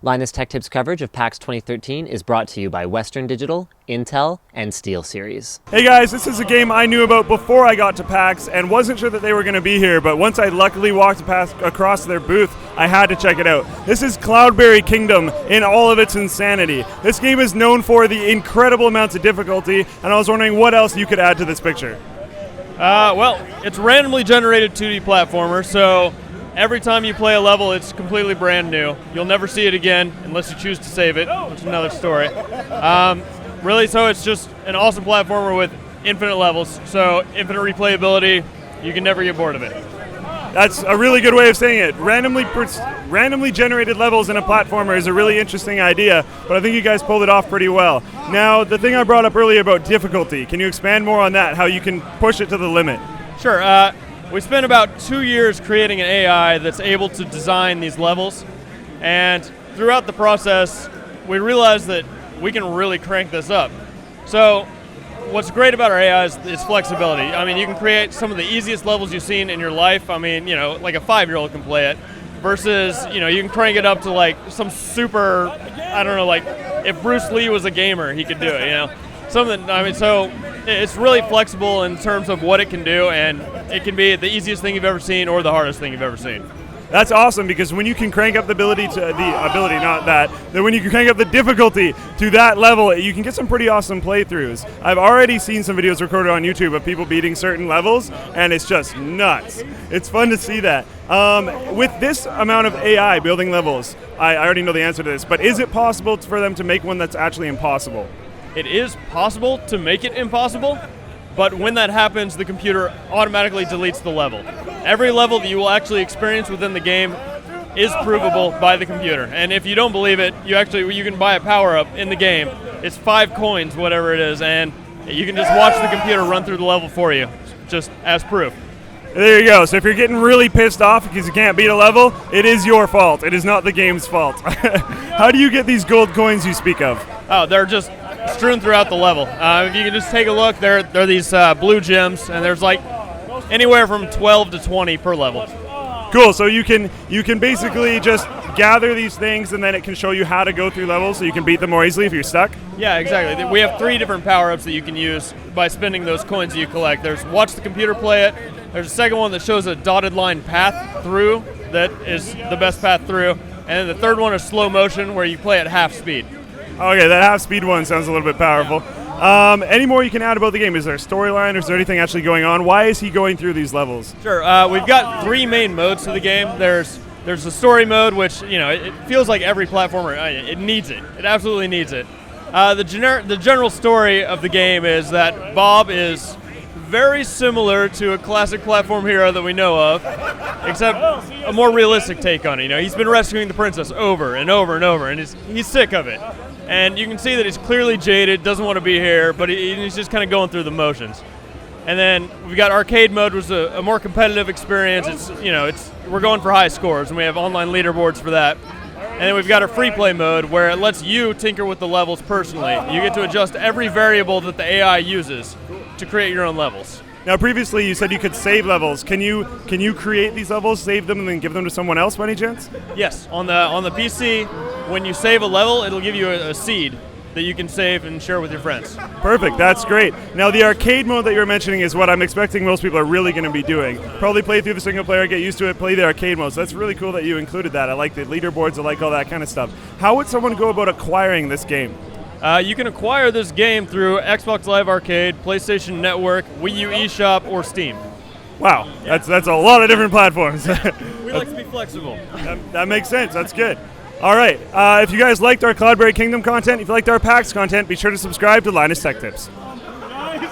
Linus Tech Tips coverage of PAX 2013 is brought to you by Western Digital, Intel, and SteelSeries. Hey guys, this is a game I knew about before I got to PAX and wasn't sure that they were going to be here, but once I luckily walked across their booth, I had to check it out. This is CloudBerry Kingdom in all of its insanity. This game is known for the incredible amounts of difficulty, and I was wondering what else you could add to this picture. Well, it's randomly generated 2D platformer, so every time you play a level, it's completely brand new. You'll never see it again unless you choose to save it, which is another story. Really, so it's just an awesome platformer with infinite levels, so infinite replayability. You can never get bored of it. That's a really good way of saying it. Randomly generated levels in a platformer is a really interesting idea, but I think you guys pulled it off pretty well. Now, the thing I brought up earlier about difficulty, can you expand more on that, how you can push it to the limit? Sure. We spent about 2 years creating an AI that's able to design these levels, and throughout the process, we realized that we can really crank this up. So what's great about our AI is flexibility. I mean, you can create some of the easiest levels you've seen in your life. I mean, you know, like a 5-year-old can play it, versus, you know, you can crank it up to like some super, I don't know, like if Bruce Lee was a gamer, he could do it, you know? Something, I mean, so it's really flexible in terms of what it can do, and it can be the easiest thing you've ever seen or the hardest thing you've ever seen. That's awesome, because when you can crank up when you can crank up the difficulty to that level, you can get some pretty awesome playthroughs. I've already seen some videos recorded on YouTube of people beating certain levels, and it's just nuts. It's fun to see that. With this amount of AI building levels, I already know the answer to this, but is it possible for them to make one that's actually impossible? It is possible to make it impossible, but when that happens, the computer automatically deletes the level. Every level that you will actually experience within the game is provable by the computer. And if you don't believe it, you can buy a power-up in the game. It's 5 coins, whatever it is, and you can just watch the computer run through the level for you, just as proof. There you go. So if you're getting really pissed off because you can't beat a level, it is your fault. It is not the game's fault. How do you get these gold coins you speak of? Oh, they're just strewn throughout the level. If you can just take a look, there are these blue gems, and there's like anywhere from 12 to 20 per level. Cool. So you can basically just gather these things, and then it can show you how to go through levels, so you can beat them more easily if you're stuck. Yeah, exactly. We have 3 different power-ups that you can use by spending those coins that you collect. There's watch the computer play it. There's a second one that shows a dotted line path through that is the best path through, and then the third one is slow motion, where you play at half speed. Okay, that half speed one sounds a little bit powerful. Any more you can add about the game? Is there a storyline, or is there anything actually going on? Why is he going through these levels? Sure. We've got 3 main modes to the game. There's the story mode, which, you know, it feels like every platformer, it needs it. It absolutely needs it. The general story of the game is that Bob is very similar to a classic platform hero that we know of, except a more realistic take on it. You know, he's been rescuing the princess over and over and over, and he's sick of it. And you can see that he's clearly jaded, doesn't want to be here, but he's just kind of going through the motions. And then we've got arcade mode, which is a more competitive experience. We're going for high scores, and we have online leaderboards for that. And then we've got our free play mode, where it lets you tinker with the levels personally. You get to adjust every variable that the AI uses to create your own levels. Now, previously you said you could save levels. Can you create these levels, save them, and then give them to someone else by any chance? Yes, on the PC, when you save a level, it'll give you a seed that you can save and share with your friends. Perfect, that's great. Now, the arcade mode that you're mentioning is what I'm expecting most people are really going to be doing. Probably play through the single player, get used to it, play the arcade mode. So that's really cool that you included that. I like the leaderboards, I like all that kind of stuff. How would someone go about acquiring this game? You can acquire this game through Xbox Live Arcade, PlayStation Network, Wii U eShop, or Steam. Wow, yeah. That's a lot of different platforms. We like to be flexible. That makes sense, that's good. All right, if you guys liked our CloudBerry Kingdom content, if you liked our PAX content, be sure to subscribe to Linus Tech Tips.